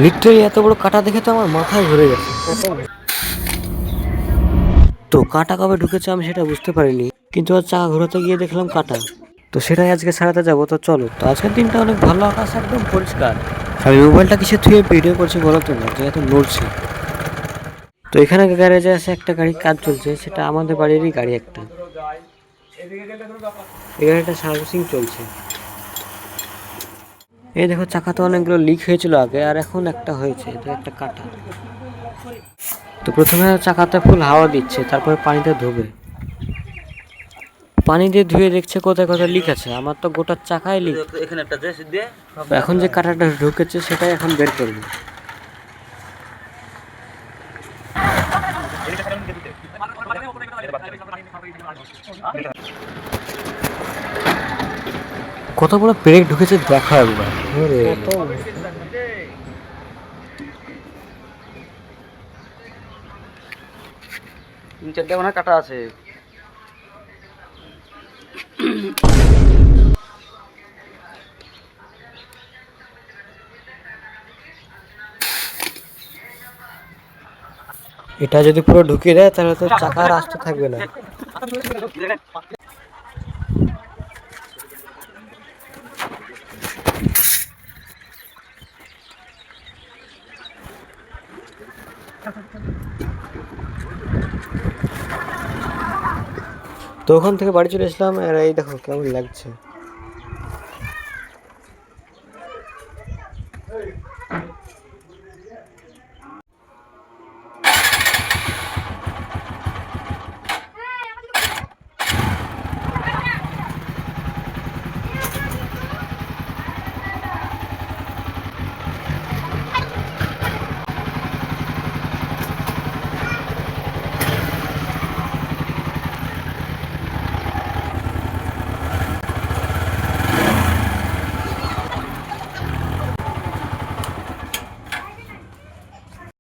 Literally এত বড় কাঁটা দেখে তো আমার মাথায় ঘুরে গেছে। তো কাঁটা কবে ঢুকেছে আমি সেটা বুঝতে পারিনি, কিন্তু আর চাকা ঘোরাতে গিয়ে দেখলাম কাঁটা। তো সেটাই আজকে সারাতে যাবো। তো চলো, তো আজকের দিনটা অনেক ভালো, আকাশ একদম পরিষ্কার। আমি মোবাইলটা কিসে থুয়ে ভিডিও করছি বলো তো, না যে এত নড়ছে। তো এখানে গ্যারেজে আছে একটা গাড়ি কাজ চলছে, সেটা আমাদের বাড়িরই গাড়ি একটা। এই গাড়িটা সার্ভিসিং চলছে। এই দেখো, চাকাতে অনেকগুলো লিক হয়েছিল আগে, আর এখন একটা হয়েছে, এটা একটা কাটা। তো প্রথমে চাকাতে ফুল হাওয়া দিচ্ছে, তারপরে পানিতে ধোবে। পানি দিয়ে ধুয়ে দেখছে কোথায় কোথায় লিক আছে। আমার তো গোটা চাকায় লিক। এখন যে কাঁটাটা ঢুকেছে সেটাই এখন বের করবে। কত বড় পেরেক ঢুকেছে দেখো একবার। তিন চারটে মনে কাটা আছে। এটা যদি পুরো ঢুকিয়ে দেয় তাহলে তো চাকা আর আসতে থাকবে না। তো ওখান থেকে বাড়ি চলে এসলাম, আর এই দেখো কেমন লাগছে।